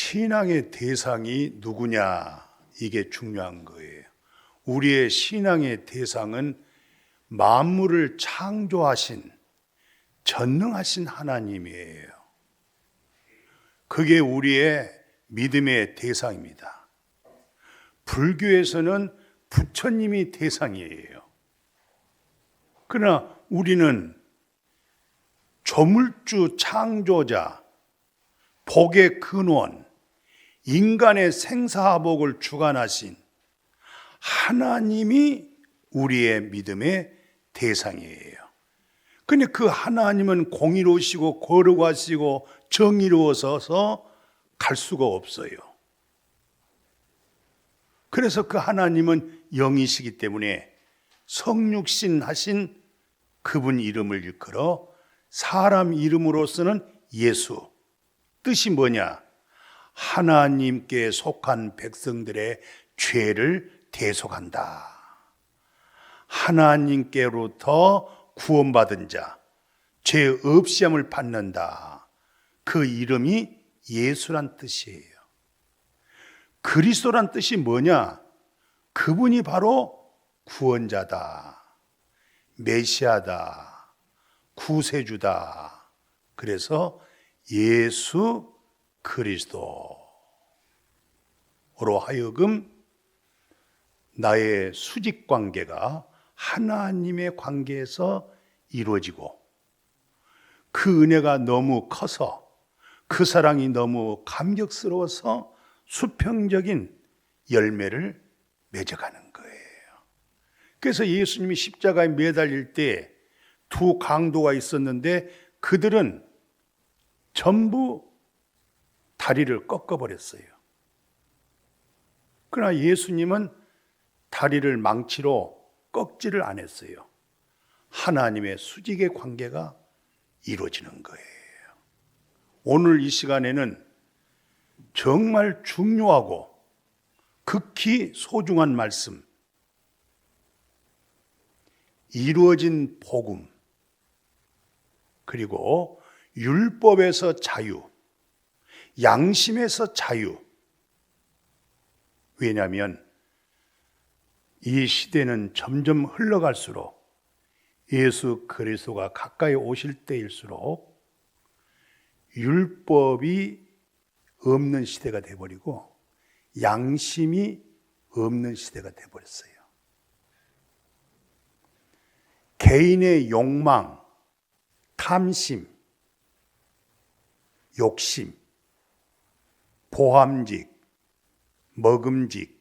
신앙의 대상이 누구냐, 이게 중요한 거예요. 우리의 신앙의 대상은 만물을 창조하신 전능하신 하나님이에요. 그게 우리의 믿음의 대상입니다. 불교에서는 부처님이 대상이에요. 그러나 우리는 조물주 창조자, 복의 근원, 인간의 생사화복을 주관하신 하나님이 우리의 믿음의 대상이에요. 근데 그 하나님은 공의로우시고 거룩하시고 정의로워서 갈 수가 없어요. 그래서 그 하나님은 영이시기 때문에 성육신 하신 그분 이름을 일컬어 사람 이름으로서는 예수, 뜻이 뭐냐? 하나님께 속한 백성들의 죄를 대속한다. 하나님께로부터 구원받은 자, 죄 없이함을 받는다. 그 이름이 예수란 뜻이에요. 그리스도란 뜻이 뭐냐? 그분이 바로 구원자다, 메시아다, 구세주다. 그래서 예수 그리스도로 하여금 나의 수직 관계가 하나님의 관계에서 이루어지고, 그 은혜가 너무 커서, 그 사랑이 너무 감격스러워서 수평적인 열매를 맺어가는 거예요. 그래서 예수님이 십자가에 매달릴 때 두 강도가 있었는데 그들은 전부 다리를 꺾어버렸어요. 그러나 예수님은 다리를 망치로 꺾지를 않았어요. 하나님의 수직의 관계가 이루어지는 거예요. 오늘 이 시간에는 정말 중요하고 극히 소중한 말씀, 이루어진 복음, 그리고 율법에서 자유, 양심에서 자유. 왜냐하면 이 시대는 점점 흘러갈수록 예수 그리스도가 가까이 오실 때일수록 율법이 없는 시대가 되어버리고 양심이 없는 시대가 되어버렸어요. 개인의 욕망, 탐심, 욕심, 보함직, 먹음직,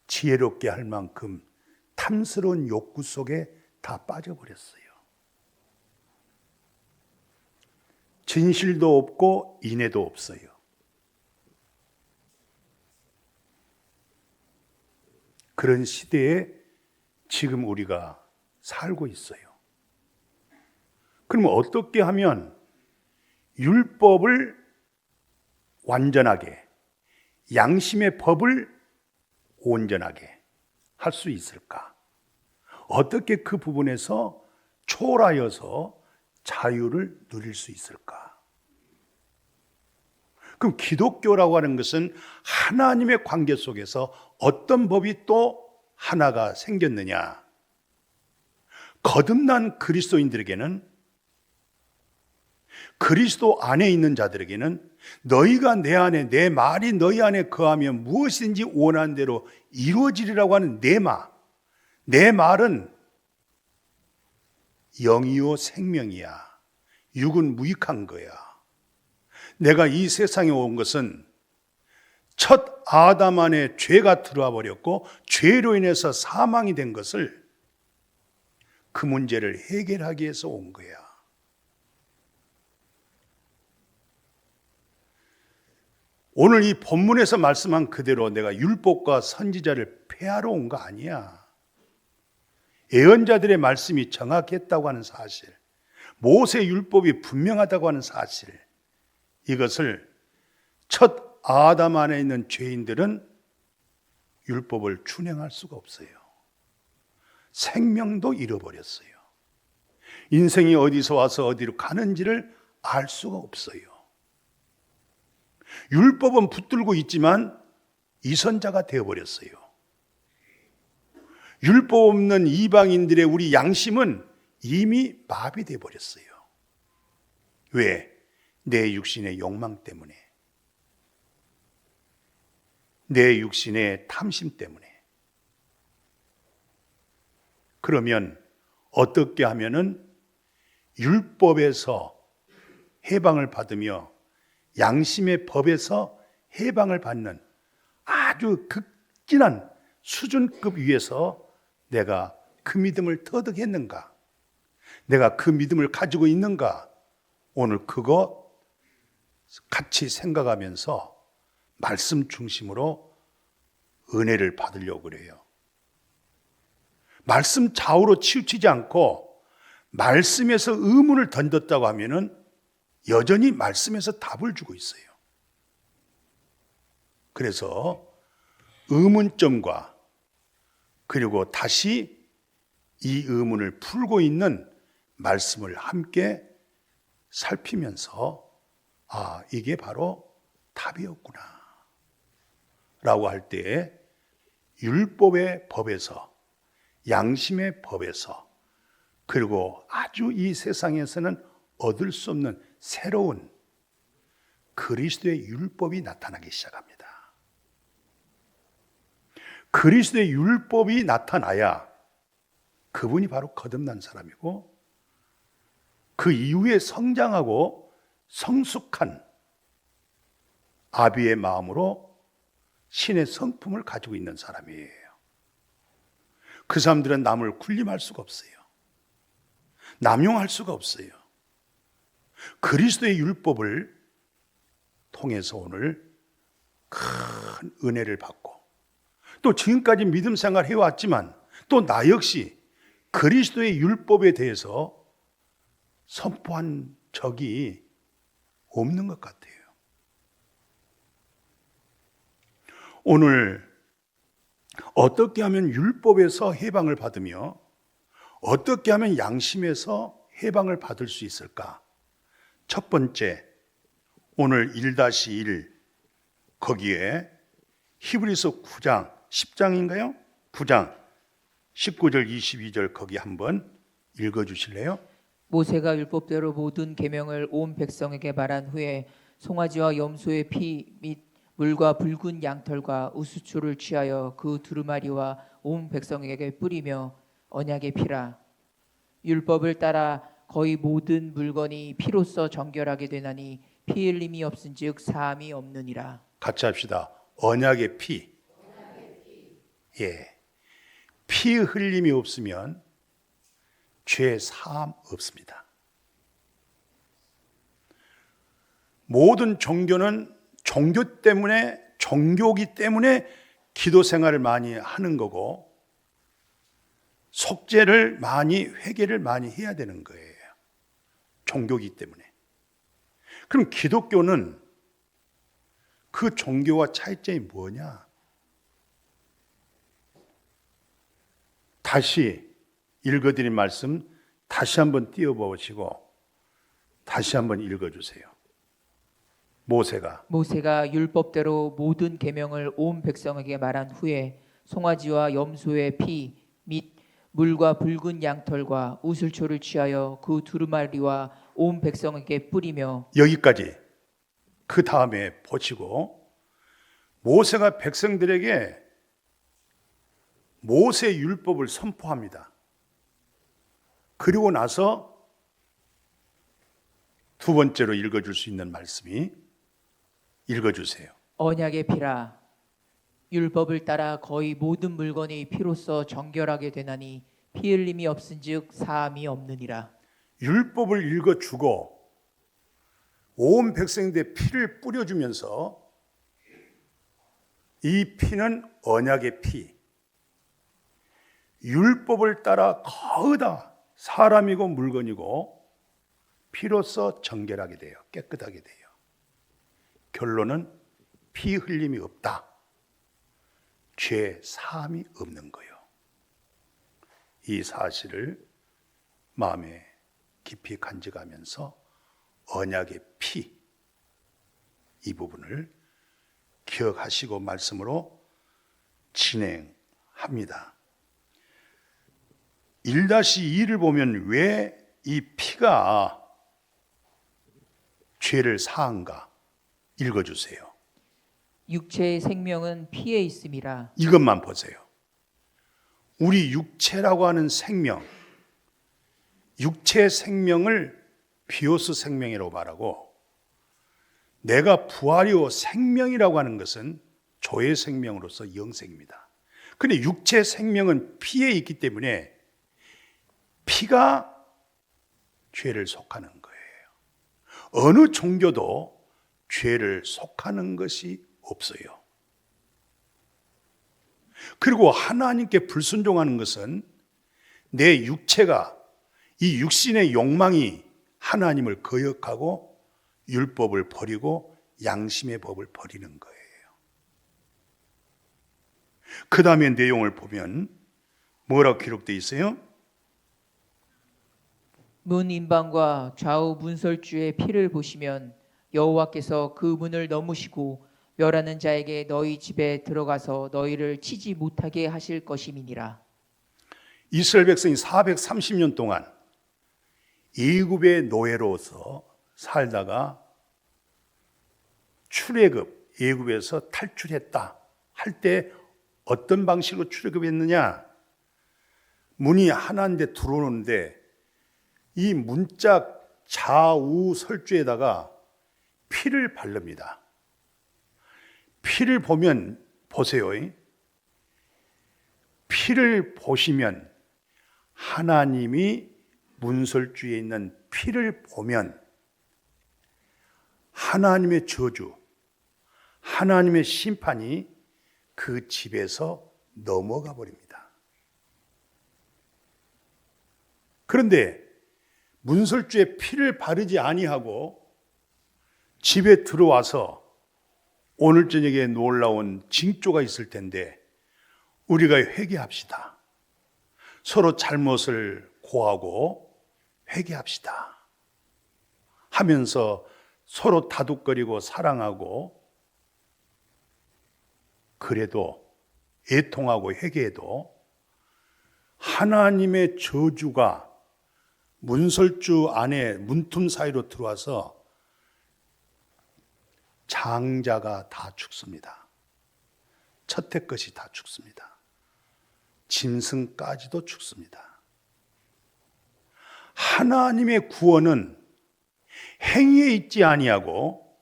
지혜롭게 할 만큼 탐스러운 욕구 속에 다 빠져버렸어요. 진실도 없고 인애도 없어요. 그런 시대에 지금 우리가 살고 있어요. 그럼 어떻게 하면 율법을 완전하게, 양심의 법을 온전하게 할 수 있을까? 어떻게 그 부분에서 초월하여서 자유를 누릴 수 있을까? 그럼 기독교라고 하는 것은 하나님의 관계 속에서 어떤 법이 또 하나가 생겼느냐? 거듭난 그리스도인들에게는, 그리스도 안에 있는 자들에게는 너희가 내 안에, 내 말이 너희 안에 거하면 무엇이든지 원하는 대로 이루어지리라고 하는 내 말은 영이요 생명이야. 육은 무익한 거야. 내가 이 세상에 온 것은 첫 아담 안에 죄가 들어와 버렸고 죄로 인해서 사망이 된 것을, 그 문제를 해결하기 위해서 온 거야. 오늘 이 본문에서 말씀한 그대로 내가 율법과 선지자를 폐하러 온 거 아니야. 예언자들의 말씀이 정확했다고 하는 사실, 모세 율법이 분명하다고 하는 사실, 이것을 첫 아담 안에 있는 죄인들은 율법을 준행할 수가 없어요. 생명도 잃어버렸어요. 인생이 어디서 와서 어디로 가는지를 알 수가 없어요. 율법은 붙들고 있지만 이선자가 되어버렸어요. 율법 없는 이방인들의 우리 양심은 이미 마비되어 버렸어요. 왜? 내 육신의 욕망 때문에, 내 육신의 탐심 때문에. 그러면 어떻게 하면은 율법에서 해방을 받으며 양심의 법에서 해방을 받는 아주 극진한 수준급 위에서 내가 그 믿음을 터득했는가? 내가 그 믿음을 가지고 있는가? 오늘 그거 같이 생각하면서 말씀 중심으로 은혜를 받으려고 그래요. 말씀 좌우로 치우치지 않고 말씀에서 의문을 던졌다고 하면은 여전히 말씀에서 답을 주고 있어요. 그래서 의문점과 그리고 다시 이 의문을 풀고 있는 말씀을 함께 살피면서 이게 바로 답이었구나 라고 할 때 율법의 법에서, 양심의 법에서, 그리고 아주 이 세상에서는 얻을 수 없는 새로운 그리스도의 율법이 나타나기 시작합니다. 그리스도의 율법이 나타나야 그분이 바로 거듭난 사람이고 그 이후에 성장하고 성숙한 아비의 마음으로 신의 성품을 가지고 있는 사람이에요. 그 사람들은 남을 군림할 수가 없어요. 남용할 수가 없어요. 그리스도의 율법을 통해서 오늘 큰 은혜를 받고 또 지금까지 믿음 생활 해왔지만 또 나 역시 그리스도의 율법에 대해서 선포한 적이 없는 것 같아요. 오늘 어떻게 하면 율법에서 해방을 받으며 어떻게 하면 양심에서 해방을 받을 수 있을까? 첫 번째, 오늘 1-1 거기에 히브리서 9장 10장인가요? 9장 19절 22절 거기 한번 읽어주실래요? 모세가 율법대로 모든 계명을 온 백성에게 말한 후에 송아지와 염소의 피 및 물과 붉은 양털과 우수초를 취하여 그 두루마리와 온 백성에게 뿌리며 언약의 피라. 율법을 따라 거의 모든 물건이 피로써 정결하게 되나니 피 흘림이 없은즉 사함이 없느니라. 같이 합시다. 언약의 피. 예. 피 흘림이 없으면 죄 사함 없습니다. 모든 종교는 종교기 때문에 기도 생활을 많이 하는 거고 속죄를 많이, 회개를 많이 해야 되는 거예요. 종교기 때문에. 그럼 기독교는 그 종교와 차이점이 뭐냐? 다시 읽어드린 말씀 다시 한번 띄워보시고 다시 한번 읽어주세요. 모세가 율법대로 모든 계명을 온 백성에게 말한 후에 송아지와 염소의 피 및 물과 붉은 양털과 우슬초를 취하여 그 두루마리와 온 백성에게 뿌리며. 여기까지. 그 다음에 보시고 모세가 백성들에게 모세 율법을 선포합니다. 그리고 나서 두 번째로 읽어줄 수 있는 말씀이 읽어주세요. 언약의 피라. 율법을 따라 거의 모든 물건이 피로써 정결하게 되나니 피 흘림이 없은즉 사함이 없느니라. 율법을 읽어주고 온 백성들의 피를 뿌려주면서 이 피는 언약의 피. 율법을 따라 거의 다 사람이고 물건이고 피로써 정결하게 돼요. 깨끗하게 돼요. 결론은 피 흘림이 없다. 죄 사함이 없는 거예요. 이 사실을 마음에 깊이 간직하면서 언약의 피, 이 부분을 기억하시고 말씀으로 진행합니다. 1-2를 보면 왜 이 피가 죄를 사한가 읽어주세요. 육체의 생명은 피에 있음이라. 이것만 보세요. 우리 육체라고 하는 생명, 육체의 생명을 비오스 생명이라고 말하고, 내가 부활이요 생명이라고 하는 것은 조의 생명으로서 영생입니다. 그런데 육체의 생명은 피에 있기 때문에 피가 죄를 속하는 거예요. 어느 종교도 죄를 속하는 것이 없어요. 그리고 하나님께 불순종하는 것은 내 육체가, 이 육신의 욕망이 하나님을 거역하고 율법을 버리고 양심의 법을 버리는 거예요. 그 다음에 내용을 보면 뭐라고 기록되어 있어요? 문 인방과 좌우 문설주의 피를 보시면 여호와께서 그 문을 넘으시고 멸하는 자에게 너희 집에 들어가서 너희를 치지 못하게 하실 것임이니라. 이스라엘 백성이 430년 동안 애굽의 노예로서 살다가 출애굽, 애굽에서 탈출했다 할 때 어떤 방식으로 출애굽했느냐? 문이 하나인데 들어오는데 이 문짝 좌우 설주에다가 피를 바릅니다. 피를 보면, 보세요. 피를 보시면, 하나님이 문설주에 있는 피를 보면 하나님의 저주, 하나님의 심판이 그 집에서 넘어가 버립니다. 그런데 문설주에 피를 바르지 아니하고 집에 들어와서 오늘 저녁에 놀라운 징조가 있을 텐데 우리가 회개합시다. 서로 잘못을 고하고 회개합시다 하면서 서로 다독거리고 사랑하고, 그래도 애통하고 회개해도 하나님의 저주가 문설주 안에 문틈 사이로 들어와서 장자가 다 죽습니다. 첫해 것이 다 죽습니다. 짐승까지도 죽습니다. 하나님의 구원은 행위에 있지 아니하고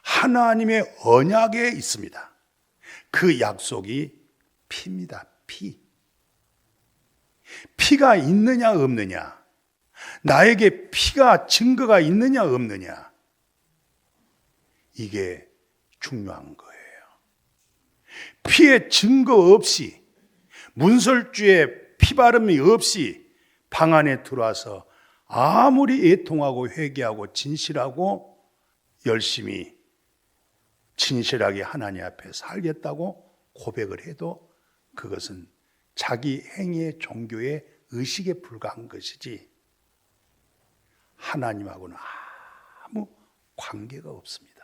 하나님의 언약에 있습니다. 그 약속이 피입니다. 피. 피가 있느냐 없느냐, 나에게 피가 증거가 있느냐 없느냐, 이게 중요한 거예요. 피의 증거 없이, 문설주에 피바름이 없이 방 안에 들어와서 아무리 애통하고 회개하고 진실하고 열심히 진실하게 하나님 앞에 살겠다고 고백을 해도 그것은 자기 행위의 종교의 의식에 불과한 것이지 하나님하고는 아무 관계가 없습니다.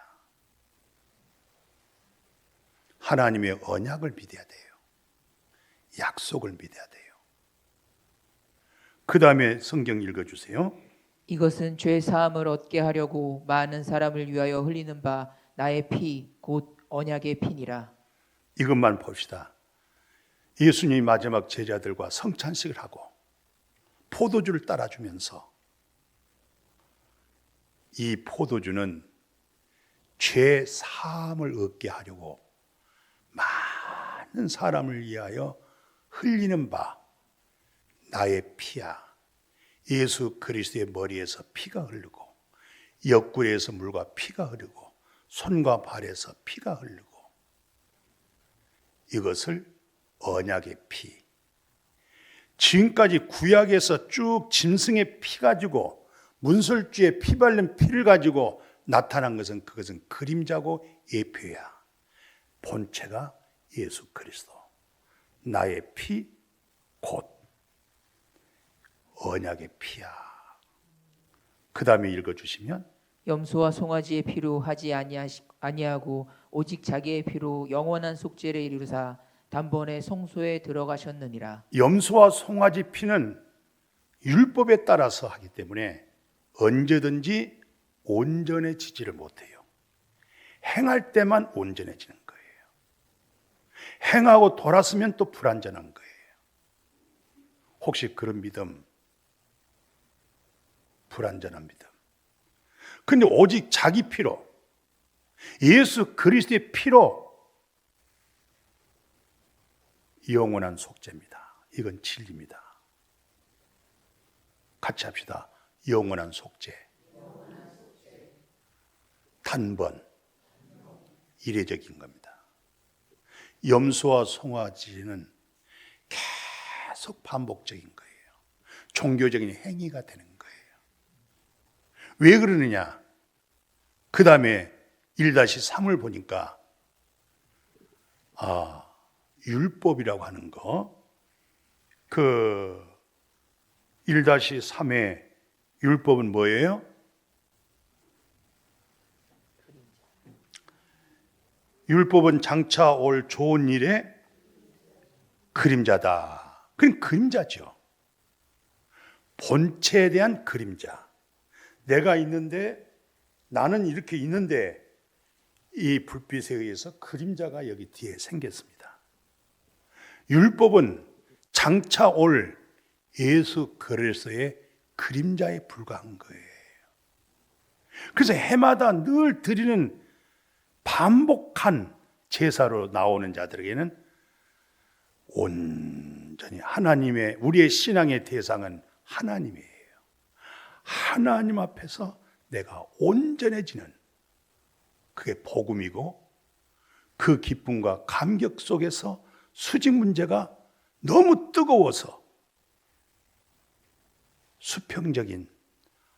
하나님의 언약을 믿어야 돼요. 약속을 믿어야 돼요. 그 다음에 성경 읽어주세요. 이것은 죄 사함을 얻게 하려고 많은 사람을 위하여 흘리는 바 나의 피 곧 언약의 피니라. 이것만 봅시다. 예수님이 마지막 제자들과 성찬식을 하고 포도주를 따라주면서 이 포도주는 죄 사함을 얻게 하려고 많은 사람을 위하여 흘리는 바 나의 피야. 예수 그리스도의 머리에서 피가 흐르고 옆구리에서 물과 피가 흐르고 손과 발에서 피가 흐르고, 이것을 언약의 피. 지금까지 구약에서 쭉 짐승의 피 가지고 문설주에 피 바른 피를 가지고 나타난 것은 그것은 그림자고 예표야. 본체가 예수 그리스도. 나의 피 곧 언약의 피야. 그 다음에 읽어주시면 염소와 송아지의 피로 하지 아니하고 오직 자기의 피로 영원한 속죄를 이루사 단번에 성소에 들어가셨느니라. 염소와 송아지 피는 율법에 따라서 하기 때문에 언제든지 온전해지지를 못해요. 행할 때만 온전해지는 거예요. 행하고 돌았으면 또 불완전한 거예요. 혹시 그런 믿음, 불완전한 믿음. 근데 오직 자기 피로, 예수 그리스도의 피로 영원한 속죄입니다. 이건 진리입니다. 같이 합시다. 영원한 속죄. 단번, 이례적인 겁니다. 염소와 송아지는 계속 반복적인 거예요. 종교적인 행위가 되는 거예요. 왜 그러느냐? 그 다음에 1-3을 보니까 율법이라고 하는 거, 그 1-3의 율법은 뭐예요? 율법은 장차 올 좋은 일의 그림자다. 그럼 그림자죠. 본체에 대한 그림자. 내가 있는데, 나는 이렇게 있는데 이 불빛에 의해서 그림자가 여기 뒤에 생겼습니다. 율법은 장차 올 예수 그리스도의 그림자에 불과한 거예요. 그래서 해마다 늘 드리는 반복한 제사로 나오는 자들에게는 온전히 하나님의, 우리의 신앙의 대상은 하나님이에요. 하나님 앞에서 내가 온전해지는, 그게 복음이고, 그 기쁨과 감격 속에서 수직 문제가 너무 뜨거워서 수평적인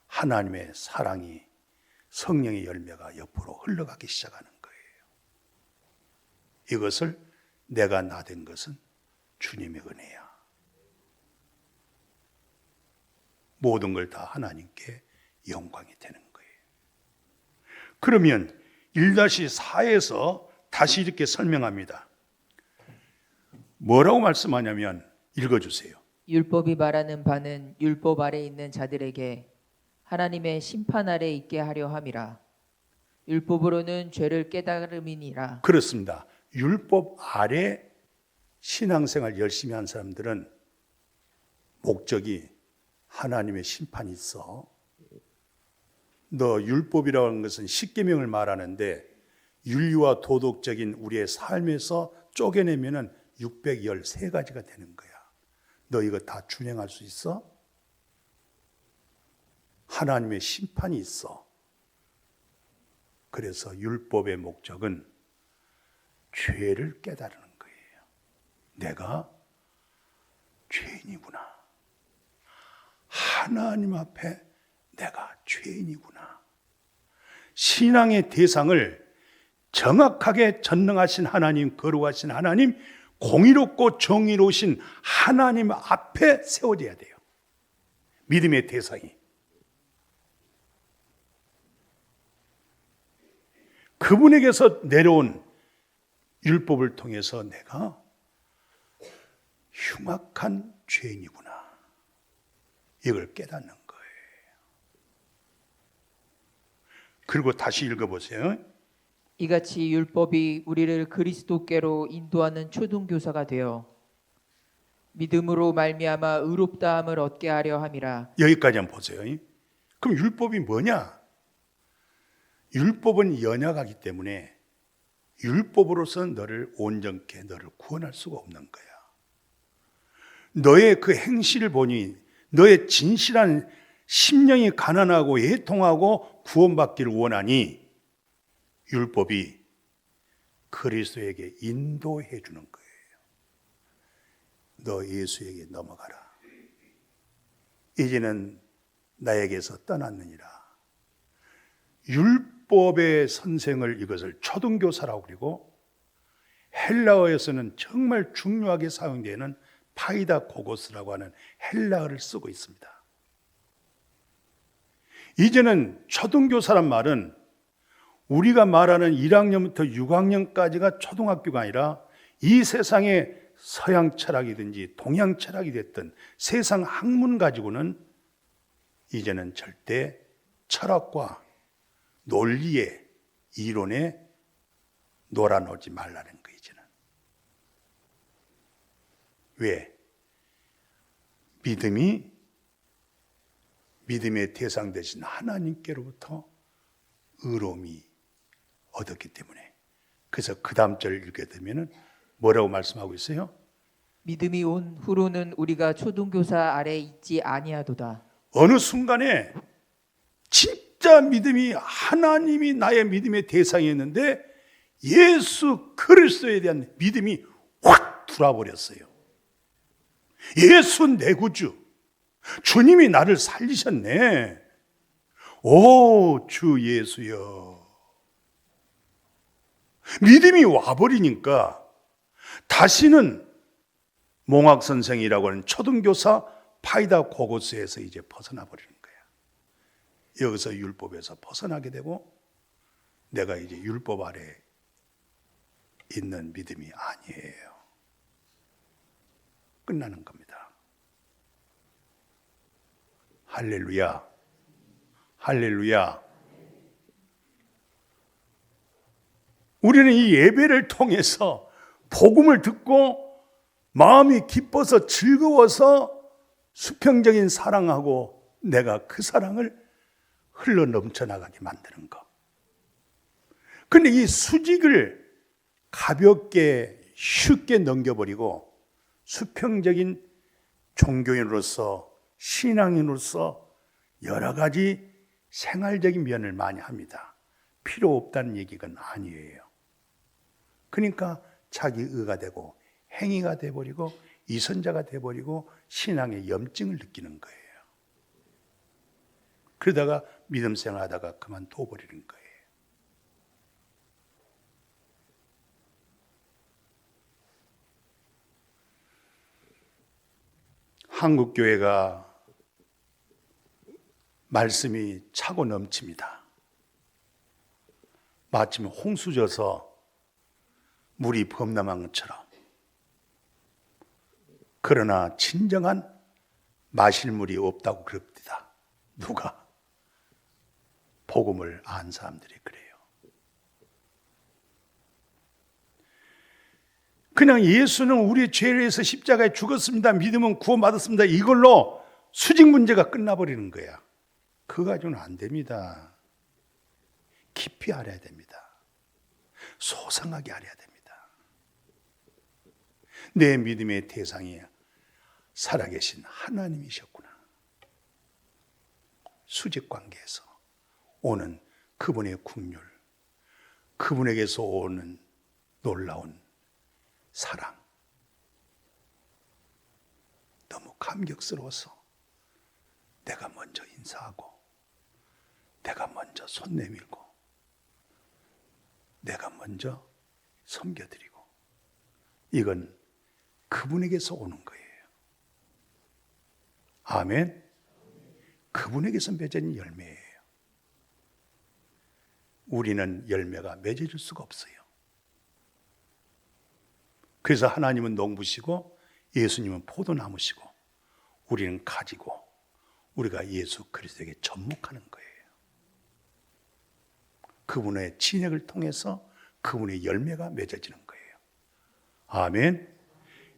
하나님의 사랑이, 성령의 열매가 옆으로 흘러가기 시작하는 거예요. 이것을 내가 나된 것은 주님의 은혜야. 모든 걸 다 하나님께 영광이 되는 거예요. 그러면 1-4에서 다시 이렇게 설명합니다. 뭐라고 말씀하냐면, 읽어주세요. 율법이 말하는 바는 율법 아래 있는 자들에게 하나님의 심판 아래 있게 하려 함이라. 율법으로는 죄를 깨달음이니라. 그렇습니다. 율법 아래 신앙생활 열심히 한 사람들은 목적이 하나님의 심판이 있어. 너 율법이라고 하는 것은 십계명을 말하는데 윤리와 도덕적인 우리의 삶에서 쪼개내면은 613가지가 되는 거야. 너 이거 다 준행할 수 있어? 하나님의 심판이 있어. 그래서 율법의 목적은 죄를 깨달는 거예요. 내가 죄인이구나. 하나님 앞에 내가 죄인이구나. 신앙의 대상을 정확하게 전능하신 하나님, 거룩하신 하나님, 공의롭고 정의로우신 하나님 앞에 세워져야 돼요. 믿음의 대상이. 그분에게서 내려온 율법을 통해서 내가 흉악한 죄인이구나. 이걸 깨닫는 거예요. 그리고 다시 읽어보세요. 이같이 율법이 우리를 그리스도께로 인도하는 초등교사가 되어 믿음으로 말미암아 의롭다함을 얻게 하려 함이라. 여기까지 한번 보세요. 그럼 율법이 뭐냐? 율법은 연약하기 때문에 율법으로서 너를 온전케, 너를 구원할 수가 없는 거야. 너의 그 행실을 보니 너의 진실한 심령이 가난하고 애통하고 구원받기를 원하니 율법이 그리스도에게 인도해 주는 거예요. 너 예수에게 넘어가라. 이제는 나에게서 떠났느니라. 율법의 선생을 이것을 초등교사라고 그리고 헬라어에서는 정말 중요하게 사용되는 파이다고고스라고 하는 헬라어를 쓰고 있습니다. 이제는 초등교사란 말은 우리가 말하는 1학년부터 6학년까지가 초등학교가 아니라 이 세상의 서양 철학이든지 동양 철학이 됐든 세상 학문 가지고는 이제는 절대 철학과 논리의 이론에 놀아놓지 말라는 거 이제는. 왜? 믿음의 대상 되신 하나님께로부터 의로움이 얻었기 때문에. 그래서 그 다음 절을 읽게 되면은 뭐라고 말씀하고 있어요? 믿음이 온 후로는 우리가 초등교사 아래 있지 아니하도다. 어느 순간에 진짜 믿음이 하나님이 나의 믿음의 대상이었는데 예수 그리스도에 대한 믿음이 확 들어버렸어요. 예수 내 구주, 주님이 나를 살리셨네. 오, 주 예수여. 믿음이 와버리니까 다시는 몽학 선생이라고 하는 초등교사 파이다 고고스에서 이제 벗어나 버리는 거야. 여기서 율법에서 벗어나게 되고 내가 이제 율법 아래 있는 믿음이 아니에요. 끝나는 겁니다. 할렐루야. 할렐루야. 우리는 이 예배를 통해서 복음을 듣고 마음이 기뻐서 즐거워서 수평적인 사랑하고 내가 그 사랑을 흘러 넘쳐나가게 만드는 것. 그런데 이 수직을 가볍게 쉽게 넘겨버리고 수평적인 종교인으로서 신앙인으로서 여러 가지 생활적인 면을 많이 합니다. 필요 없다는 얘기가 아니에요. 그러니까 자기 의가 되고 행위가 돼버리고 이선자가 돼버리고 신앙의 염증을 느끼는 거예요. 그러다가 믿음 생활하다가 그만둬버리는 거예요. 한국교회가 말씀이 차고 넘칩니다. 마침 홍수 져서 물이 범람한 것처럼. 그러나 진정한 마실 물이 없다고 그럽니다. 누가? 복음을 안 사람들이 그래요. 그냥 예수는 우리의 죄를 위해서 십자가에 죽었습니다. 믿으면 구원받았습니다. 이걸로 수직 문제가 끝나버리는 거야. 그거 가지고는 안 됩니다. 깊이 알아야 됩니다. 소상하게 알아야 됩니다. 내 믿음의 대상이 살아계신 하나님이셨구나. 수직 관계에서 오는 그분의 긍휼, 그분에게서 오는 놀라운 사랑. 너무 감격스러워서 내가 먼저 인사하고 내가 먼저 손 내밀고 내가 먼저 섬겨드리고 이건 그분에게서 오는 거예요. 아멘. 그분에게서 맺어진 열매예요. 우리는 열매가 맺어질 수가 없어요. 그래서 하나님은 농부시고 예수님은 포도나무시고 우리는 가지고 우리가 예수 그리스도에게 접목하는 거예요. 그분의 진액을 통해서 그분의 열매가 맺어지는 거예요. 아멘.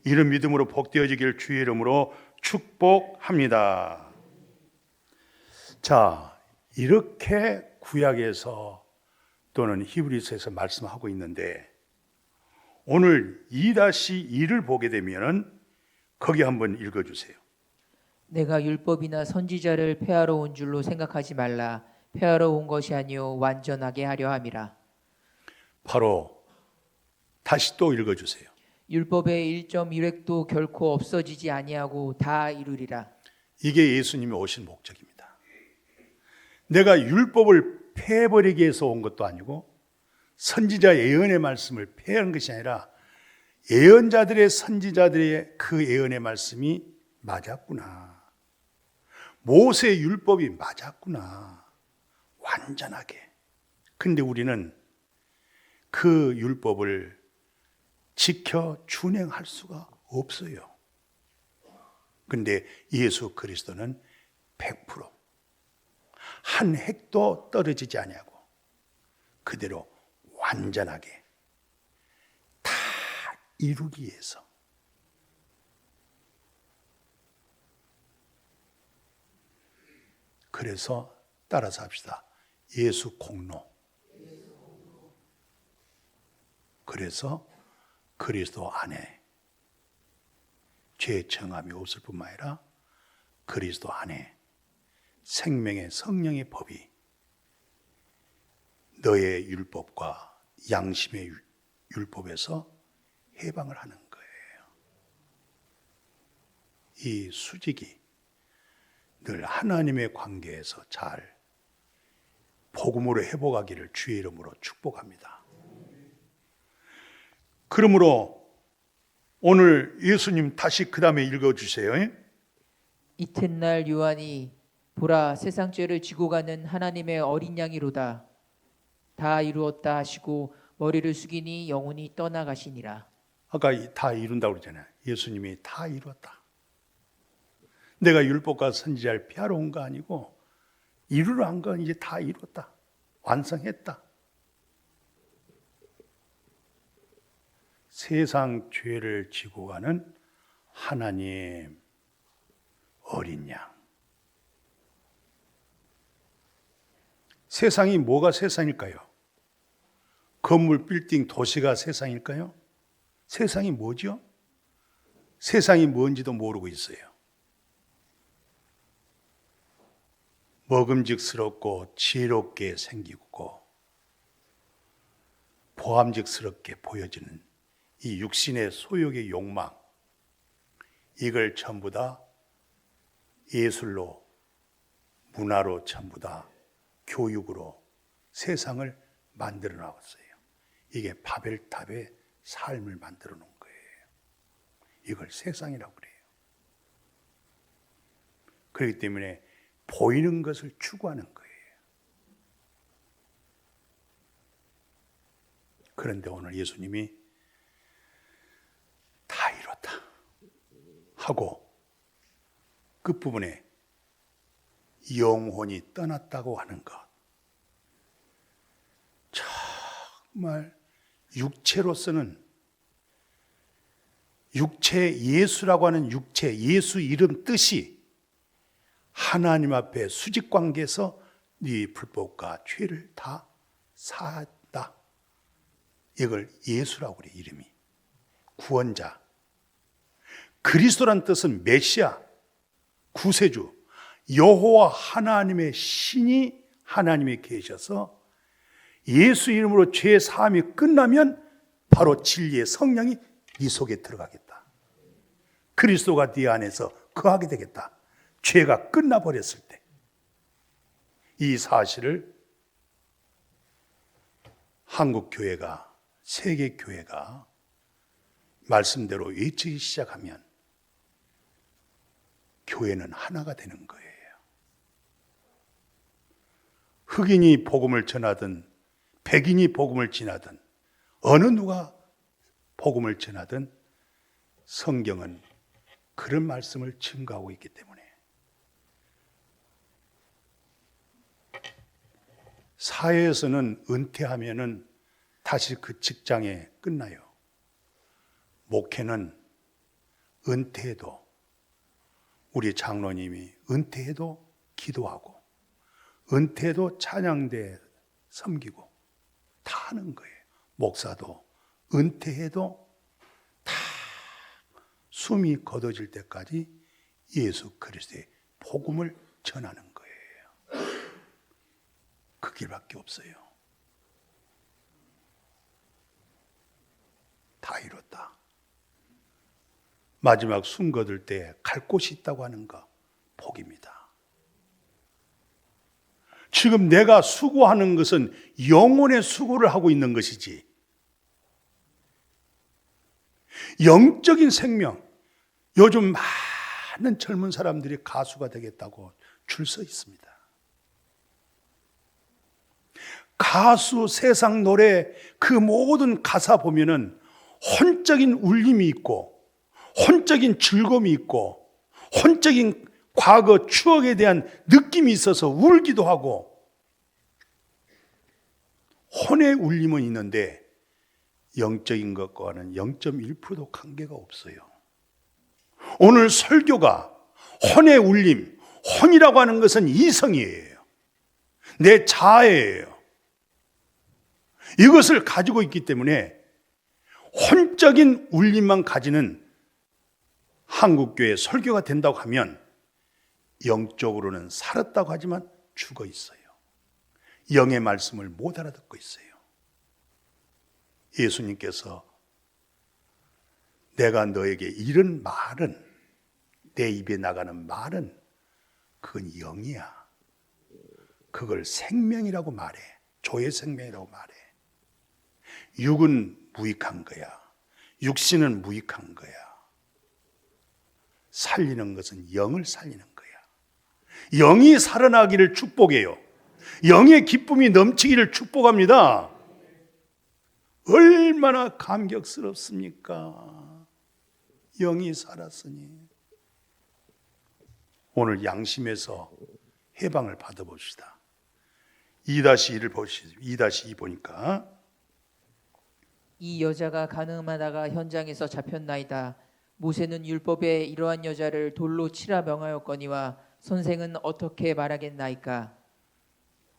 이런 믿음으로 복되어지기를 주의 이름으로 축복합니다. 자, 이렇게 구약에서 또는 히브리서에서 말씀하고 있는데 오늘 2-2를 보게 되면 거기 한번 읽어주세요. 내가 율법이나 선지자를 폐하러 온 줄로 생각하지 말라. 폐하러 온 것이 아니요 완전하게 하려 함이라. 바로 다시 또 읽어주세요. 율법의 1.1획도 결코 없어지지 아니하고 다 이루리라. 이게 예수님이 오신 목적입니다. 내가 율법을 폐해버리기 위해서 온 것도 아니고 선지자 예언의 말씀을 폐하는 것이 아니라 예언자들의 선지자들의 그 예언의 말씀이 맞았구나. 모세의 율법이 맞았구나. 완전하게. 근데 우리는 그 율법을 지켜 준행할 수가 없어요. 근데 예수 그리스도는 100%, 한 획도 떨어지지 아니하고 그대로 완전하게 다 이루기 위해서. 그래서 따라서 합시다. 예수 공로. 그래서 그리스도 안에 죄 정함이 없을 뿐만 아니라 그리스도 안에 생명의 성령의 법이 너의 율법과 양심의 율법에서 해방을 하는 거예요. 이 수직이 늘 하나님의 관계에서 잘 복음으로 회복하기를 주의 이름으로 축복합니다. 그러므로 오늘 예수님 다시 그 다음에 읽어주세요. 이튿날 요한이 보라 세상 죄를 지고 가는 하나님의 어린 양이로다. 다 이루었다 하시고 머리를 숙이니 영혼이 떠나가시니라. 아까 다 이룬다고 그러잖아요. 예수님이 다 이루었다. 내가 율법과 선지자를 피하러 온 거 아니고 이루러 한 건 이제 다 이루었다. 완성했다. 세상 죄를 지고 가는 하나님 어린 양. 세상이 뭐가 세상일까요? 건물, 빌딩, 도시가 세상일까요? 세상이 뭐죠? 세상이 뭔지도 모르고 있어요. 먹음직스럽고 지혜롭게 생기고 보암직스럽게 보여지는 이 육신의 소욕의 욕망, 이걸 전부 다 예술로, 문화로 전부 다 교육으로 세상을 만들어 나왔어요. 이게 바벨탑의 삶을 만들어 놓은 거예요. 이걸 세상이라고 그래요. 그렇기 때문에 보이는 것을 추구하는 거예요. 그런데 오늘 예수님이 다 이뤘다 하고 끝부분에 영혼이 떠났다고 하는 것, 정말 육체로서는 육체, 예수라고 하는 육체, 예수 이름 뜻이 하나님 앞에 수직 관계에서 네 불법과 죄를 다 사한다. 이걸 예수라고 그래. 이름이 구원자. 그리스도란 뜻은 메시아, 구세주, 여호와 하나님의 신이 하나님이 계셔서 예수 이름으로 죄 사함이 끝나면 바로 진리의 성령이 네 속에 들어가겠다. 그리스도가 네 안에서 거하게 되겠다. 죄가 끝나버렸을 때 이 사실을 한국 교회가, 세계 교회가 말씀대로 외치기 시작하면 교회는 하나가 되는 거예요. 흑인이 복음을 전하든 백인이 복음을 전하든 어느 누가 복음을 전하든 성경은 그런 말씀을 증거하고 있기 때문에 사회에서는 은퇴하면은 다시 그 직장에 끝나요. 목회는 은퇴해도 우리 장로님이 은퇴해도 기도하고 은퇴해도 찬양대 섬기고 다 하는 거예요. 목사도 은퇴해도 다 숨이 걷어질 때까지 예수 그리스도의 복음을 전하는 거예요. 그 길밖에 없어요. 다 이뤘다. 마지막 숨 거둘 때 갈 곳이 있다고 하는 거 복입니다. 지금 내가 수고하는 것은 영혼의 수고를 하고 있는 것이지 영적인 생명, 요즘 많은 젊은 사람들이 가수가 되겠다고 줄 서 있습니다. 가수, 세상 노래 그 모든 가사 보면은 혼적인 울림이 있고 혼적인 즐거움이 있고 혼적인 과거 추억에 대한 느낌이 있어서 울기도 하고 혼의 울림은 있는데 영적인 것과는 0.1%도 관계가 없어요. 오늘 설교가 혼의 울림, 혼이라고 하는 것은 이성이에요. 내 자아예요. 이것을 가지고 있기 때문에 혼적인 울림만 가지는 한국교회 설교가 된다고 하면 영적으로는 살았다고 하지만 죽어 있어요. 영의 말씀을 못 알아듣고 있어요. 예수님께서 내가 너에게 이런 말은, 내 입에 나가는 말은 그건 영이야. 그걸 생명이라고 말해. 조의 생명이라고 말해. 육은 무익한 거야. 육신은 무익한 거야. 살리는 것은 영을 살리는 거야. 영이 살아나기를 축복해요. 영의 기쁨이 넘치기를 축복합니다. 얼마나 감격스럽습니까? 영이 살았으니. 오늘 양심에서 해방을 받아봅시다. 2-1을 보시죠. 2-2 보니까 이 여자가 간음하다가 현장에서 잡혔나이다. 모세는 율법에 이러한 여자를 돌로 치라 명하였거니와 선생은 어떻게 말하겠나이까?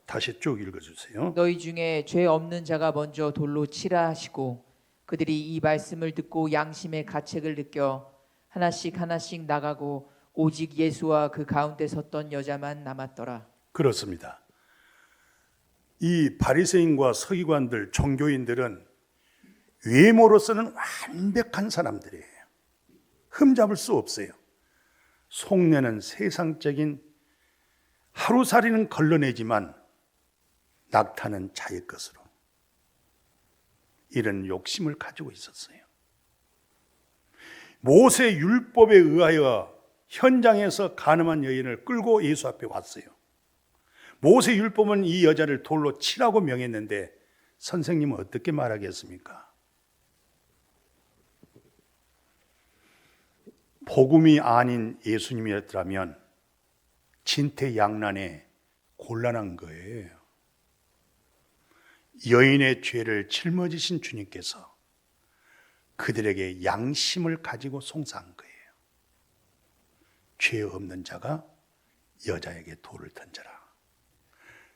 다시 쭉 읽어주세요. 너희 중에 죄 없는 자가 먼저 돌로 치라 하시고 그들이 이 말씀을 듣고 양심의 가책을 느껴 하나씩 하나씩 나가고 오직 예수와 그 가운데 섰던 여자만 남았더라. 그렇습니다. 이 바리새인과 서기관들, 종교인들은 외모로서는 완벽한 사람들이에요. 흠잡을 수 없어요. 속내는 세상적인 하루살이는 걸러내지만 낙타는 자의 것으로, 이런 욕심을 가지고 있었어요. 모세 율법에 의하여 현장에서 간음한 여인을 끌고 예수 앞에 왔어요. 모세 율법은 이 여자를 돌로 치라고 명했는데 선생님은 어떻게 말하겠습니까? 복음이 아닌 예수님이었더라면 진퇴양난에 곤란한 거예요. 여인의 죄를 짊어지신 주님께서 그들에게 양심을 가지고 송사한 거예요. 죄 없는 자가 여자에게 돌을 던져라.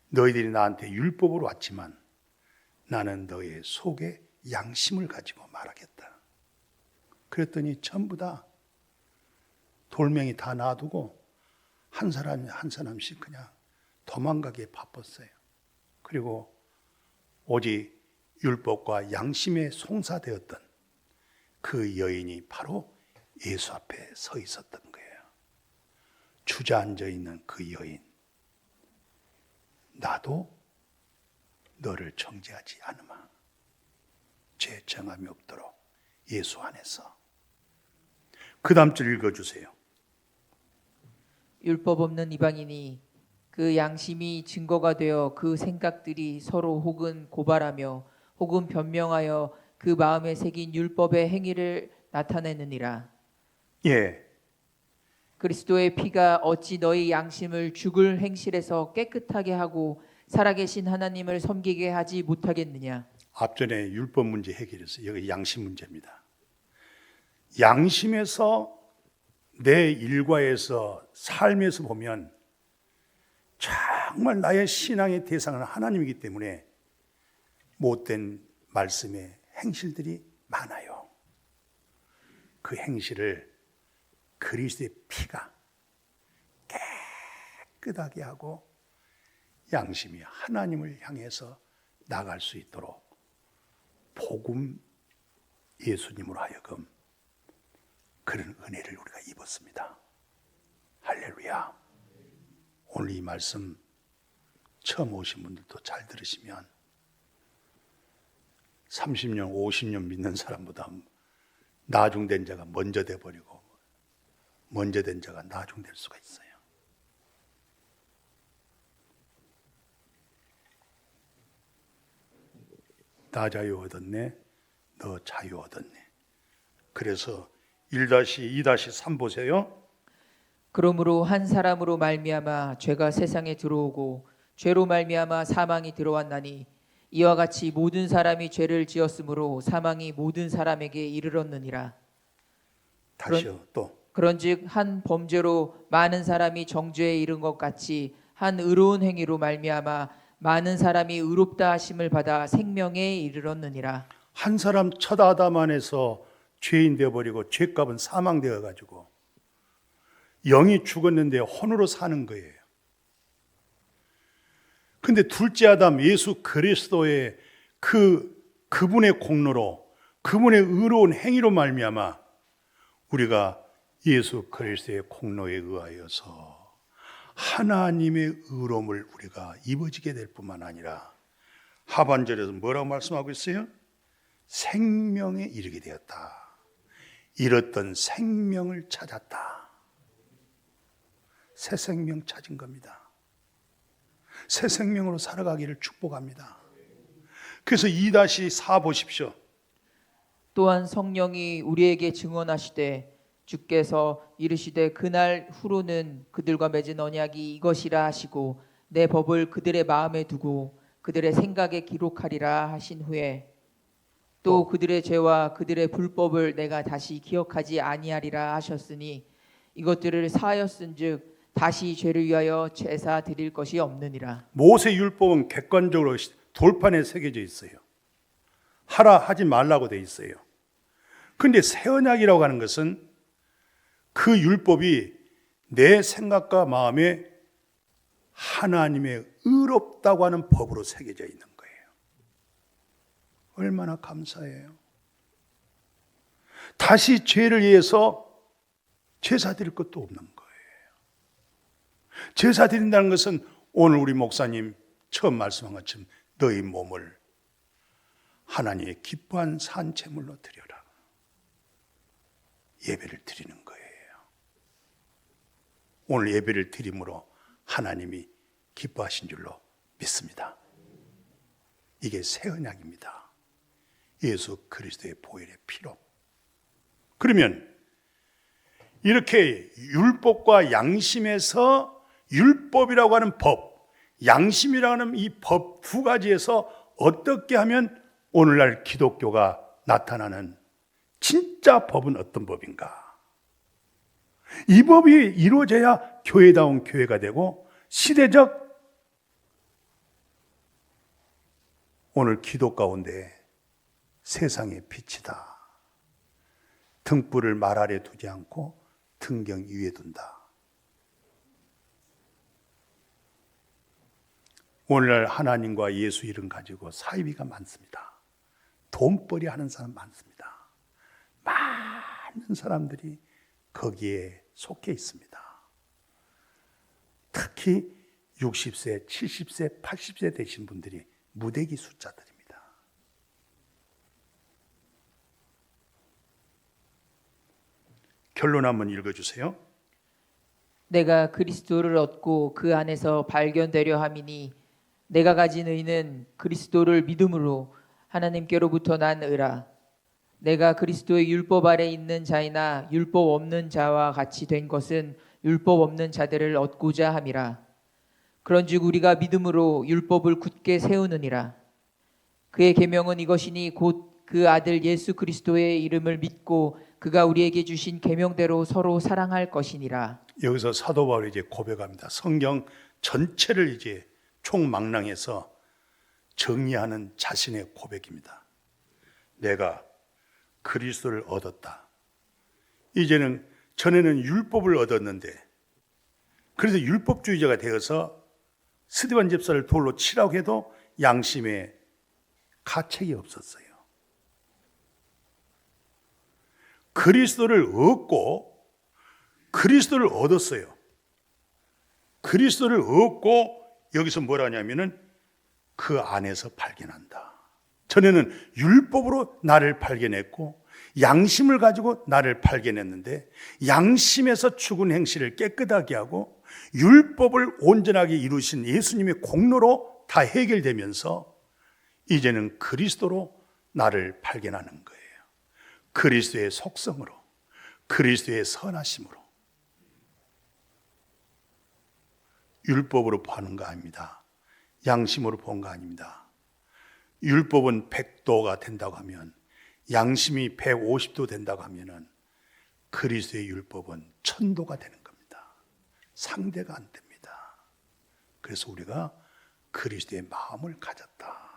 너희들이 나한테 율법으로 왔지만 나는 너의 속에 양심을 가지고 말하겠다. 그랬더니 전부 다 돌멩이 다 놔두고 한 사람 한 사람씩 그냥 도망가기에 바빴어요. 그리고 오직 율법과 양심에 송사되었던 그 여인이 바로 예수 앞에 서 있었던 거예요. 주저앉아 있는 그 여인, 나도 너를 정죄하지 않으마. 죄 정함이 없도록 예수 안에서. 그 다음 줄 읽어주세요. 율법 없는 이방인이 그 양심이 증거가 되어 그 생각들이 서로 혹은 고발하며 혹은 변명하여 그 마음에 새긴 율법의 행위를 나타내느니라. 예, 그리스도의 피가 어찌 너희 양심을 죽을 행실에서 깨끗하게 하고 살아계신 하나님을 섬기게 하지 못하겠느냐. 앞전에 율법 문제 해결했어요. 여기 양심 문제입니다. 양심에서 내 일과에서 삶에서 보면 정말 나의 신앙의 대상은 하나님이기 때문에 못된 말씀의 행실들이 많아요. 그 행실을 그리스도의 피가 깨끗하게 하고 양심이 하나님을 향해서 나갈 수 있도록 복음 예수님으로 하여금 그런 은혜를 우리가 입었습니다. 할렐루야. 오늘 이 말씀 처음 오신 분들도 잘 들으시면 30년, 50년 믿는 사람보다 나중된 자가 먼저 돼버리고 먼저 된 자가 나중될 수가 있어요. 나 자유 얻었네, 너 자유 얻었네. 그래서 1-2-3 보세요. 그러므로 한 사람으로 말미암아 죄가 세상에 들어오고 죄로 말미암아 사망이 들어왔나니 이와 같이 모든 사람이 죄를 지었으므로 사망이 모든 사람에게 이르렀느니라. 다시요. 또 그런즉 한 범죄로 많은 사람이 정죄에 이른 것 같이 한 의로운 행위로 말미암아 많은 사람이 의롭다 하심을 받아 생명에 이르렀느니라. 한 사람 첫 아담 안에서 죄인 되어버리고 죄값은 사망되어 가지고 영이 죽었는데 혼으로 사는 거예요. 근데 둘째 아담 예수 그리스도의 그분의 공로로, 그분의 의로운 행위로 말미암아 우리가 예수 그리스도의 공로에 의하여서 하나님의 의로움을 우리가 입어지게 될 뿐만 아니라 하반절에서 뭐라고 말씀하고 있어요? 생명에 이르게 되었다. 잃었던 생명을 찾았다. 새 생명 찾은 겁니다. 새 생명으로 살아가기를 축복합니다. 그래서 2-4 보십시오. 또한 성령이 우리에게 증언하시되 주께서 이르시되 그날 후로는 그들과 맺은 언약이 이것이라 하시고 내 법을 그들의 마음에 두고 그들의 생각에 기록하리라 하신 후에 또 그들의 죄와 그들의 불법을 내가 다시 기억하지 아니하리라 하셨으니 이것들을 사하였은즉 다시 죄를 위하여 제사 드릴 것이 없느니라. 모세 율법은 객관적으로 돌판에 새겨져 있어요. 하라 하지 말라고 돼 있어요. 그런데 새 언약이라고 하는 것은 그 율법이 내 생각과 마음에 하나님의 의롭다고 하는 법으로 새겨져 있는 거예요. 얼마나 감사해요. 다시 죄를 위해서 제사 드릴 것도 없는 거예요. 제사 드린다는 것은 오늘 우리 목사님 처음 말씀한 것처럼 너희 몸을 하나님의 기뻐한 산제물로 드려라. 예배를 드리는 거예요. 오늘 예배를 드림으로 하나님이 기뻐하신 줄로 믿습니다. 이게 새 언약입니다. 예수 그리스도의 보혈의 피로. 그러면 이렇게 율법과 양심에서 율법이라고 하는 법, 양심이라고 하는 이 법 두 가지에서 어떻게 하면 오늘날 기독교가 나타나는 진짜 법은 어떤 법인가? 이 법이 이루어져야 교회다운 교회가 되고 시대적 오늘 기도 가운데 세상의 빛이다. 등불을 말 아래 두지 않고 등경 위에 둔다. 오늘날 하나님과 예수 이름 가지고 사이비가 많습니다. 돈벌이 하는 사람 많습니다. 많은 사람들이 거기에 속해 있습니다. 특히 60세, 70세, 80세 되신 분들이 무대기 숫자들입니다. 결론 한번 읽어주세요. 내가 그리스도를 얻고 그 안에서 발견되려 함이니 내가 가진 의는 그리스도를 믿음으로 하나님께로부터 난 의라. 내가 그리스도의 율법 아래 있는 자이나 율법 없는 자와 같이 된 것은 율법 없는 자들을 얻고자 함이라. 그런즉 우리가 믿음으로 율법을 굳게 세우느니라. 그의 계명은 이것이니 곧 그 아들 예수 그리스도의 이름을 믿고 그가 우리에게 주신 계명대로 서로 사랑할 것이니라. 여기서 사도 바울이 이제 고백합니다. 성경 전체를 이제 총망라해서 정리하는 자신의 고백입니다. 내가 그리스도를 얻었다. 이제는 전에는 율법을 얻었는데 그래서 율법주의자가 되어서 스데반 집사를 돌로 치라고 해도 양심에 가책이 없었어요. 그리스도를 얻고 그리스도를 얻었어요. 그리스도를 얻고 여기서 뭐라 하냐면은 그 안에서 발견한다. 전에는 율법으로 나를 발견했고 양심을 가지고 나를 발견했는데 양심에서 죽은 행실을 깨끗하게 하고 율법을 온전하게 이루신 예수님의 공로로 다 해결되면서 이제는 그리스도로 나를 발견하는 거예요. 그리스도의 속성으로, 그리스도의 선하심으로. 율법으로 보는 거 아닙니다. 양심으로 본 거 아닙니다. 율법은 100도가 된다고 하면, 양심이 150도 된다고 하면은 그리스도의 율법은 1000도가 되는 겁니다. 상대가 안 됩니다. 그래서 우리가 그리스도의 마음을 가졌다.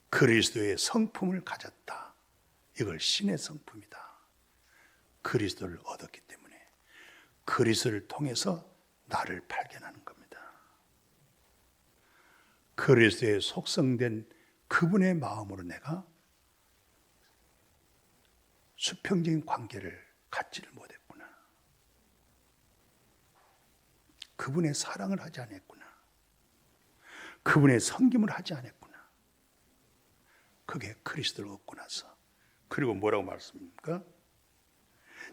그리스도의 성품을 가졌다. 이걸 신의 성품이다. 그리스도를 얻었기 때문에 그리스도를 통해서 나를 발견하는 겁니다. 그리스도의 속성된 그분의 마음으로 내가 수평적인 관계를 갖지를 못했구나. 그분의 사랑을 하지 않았구나. 그분의 섬김을 하지 않았구나. 그게 그리스도를 얻고 나서. 그리고 뭐라고 말씀입니까?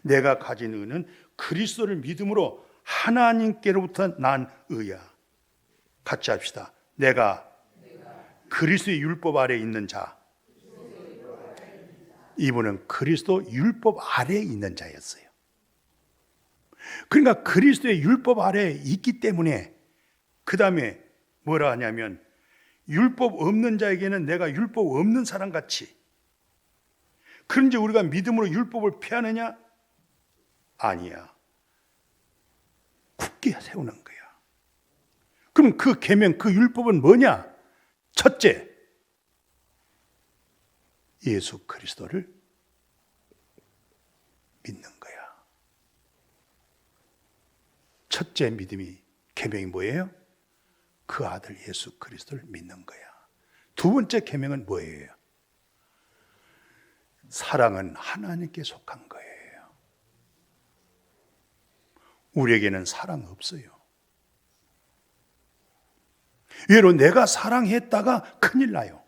내가 가진 의는 그리스도를 믿음으로 하나님께로부터 난 의야. 같이 합시다. 내가 그리스도의 율법 아래에 있는 자. 이분은 그리스도 율법 아래에 있는 자였어요. 그러니까 그리스도의 율법 아래에 있기 때문에 그 다음에 뭐라 하냐면 율법 없는 자에게는 내가 율법 없는 사람 같이. 그런지 우리가 믿음으로 율법을 피하느냐? 아니야. 굳게 세우는 거야. 그럼 그 계명, 그 율법은 뭐냐? 첫째, 예수 그리스도를 믿는 거야. 첫째 믿음이, 계명이 뭐예요? 그 아들 예수 그리스도를 믿는 거야. 두 번째 계명은 뭐예요? 사랑은 하나님께 속한 거예요. 우리에게는 사랑 없어요. 왜로 내가 사랑했다가 큰일 나요.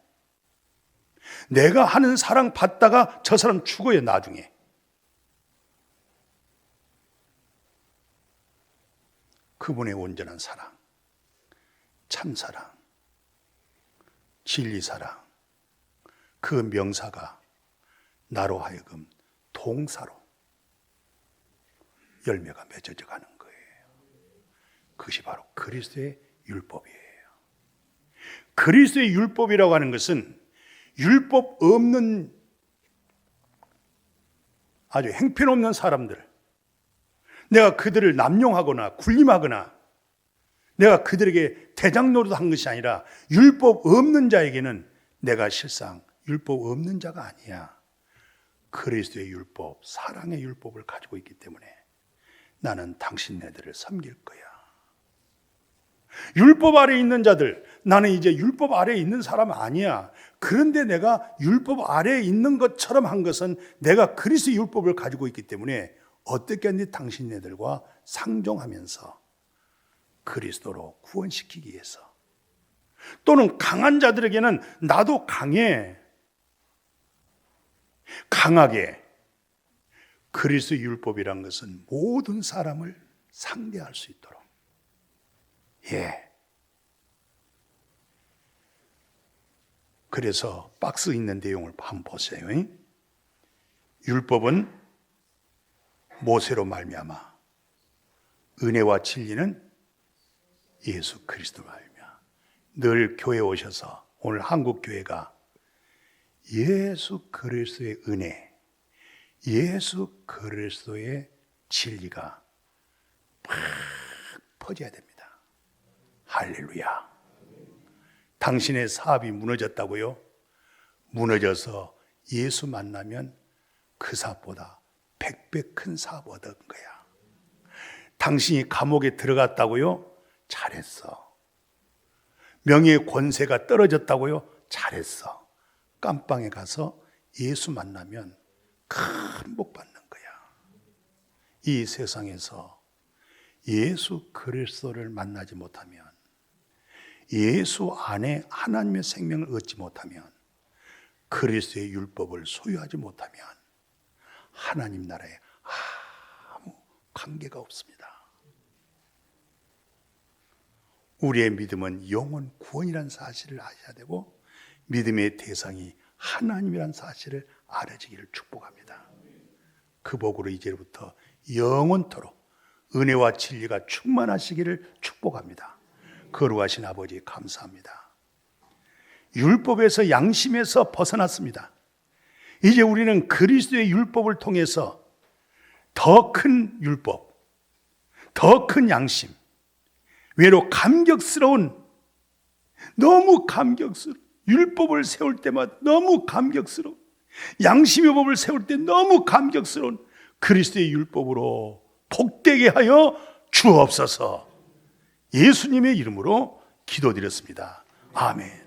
내가 하는 사랑 받다가 저 사람 죽어요, 나중에. 그분의 온전한 사랑, 참사랑, 진리사랑, 그 명사가 나로 하여금 동사로 열매가 맺어져 가는 거예요. 그것이 바로 그리스도의 율법이에요. 그리스도의 율법이라고 하는 것은 율법 없는 아주 행편없는 사람들, 내가 그들을 남용하거나 군림하거나 내가 그들에게 대장 노릇한 것이 아니라 율법 없는 자에게는 내가 실상 율법 없는 자가 아니야. 그리스도의 율법, 사랑의 율법을 가지고 있기 때문에 나는 당신네들을 섬길 거야. 율법 아래에 있는 자들, 나는 이제 율법 아래에 있는 사람 아니야. 그런데 내가 율법 아래에 있는 것처럼 한 것은 내가 그리스도의 율법을 가지고 있기 때문에 어떻게 하든지 당신네들과 상종하면서 그리스도로 구원시키기 위해서, 또는 강한 자들에게는 나도 강하게 그리스도의 율법이란 것은 모든 사람을 상대할 수 있도록. 예. 그래서 박스 있는 내용을 한번 보세요. 율법은 모세로 말미암아, 은혜와 진리는 예수 그리스도로 말미암아. 늘 교회 오셔서 오늘 한국 교회가 예수 그리스도의 은혜, 예수 그리스도의 진리가 팍 퍼져야 됩니다. 할렐루야. 당신의 사업이 무너졌다고요? 무너져서 예수 만나면 그 사업보다 100배 큰 사업 얻은 거야. 당신이 감옥에 들어갔다고요? 잘했어. 명예의 권세가 떨어졌다고요? 잘했어. 깜빵에 가서 예수 만나면 큰 복 받는 거야. 이 세상에서 예수 그리스도를 만나지 못하면, 예수 안에 하나님의 생명을 얻지 못하면, 그리스도의 율법을 소유하지 못하면 하나님 나라에 아무 관계가 없습니다. 우리의 믿음은 영혼 구원이라는 사실을 아셔야 되고 믿음의 대상이 하나님이라는 사실을 알아지기를 축복합니다. 그 복으로 이제부터 영원토록 은혜와 진리가 충만하시기를 축복합니다. 거룩하신 아버지 감사합니다. 율법에서 양심에서 벗어났습니다. 이제 우리는 그리스도의 율법을 통해서 더 큰 율법, 더 큰 양심, 외로 감격스러운, 너무 감격스러운 율법을 세울 때마다 너무 감격스러운, 양심의 법을 세울 때 너무 감격스러운 그리스도의 율법으로 복되게 하여 주옵소서. 예수님의 이름으로 기도드렸습니다. 아멘.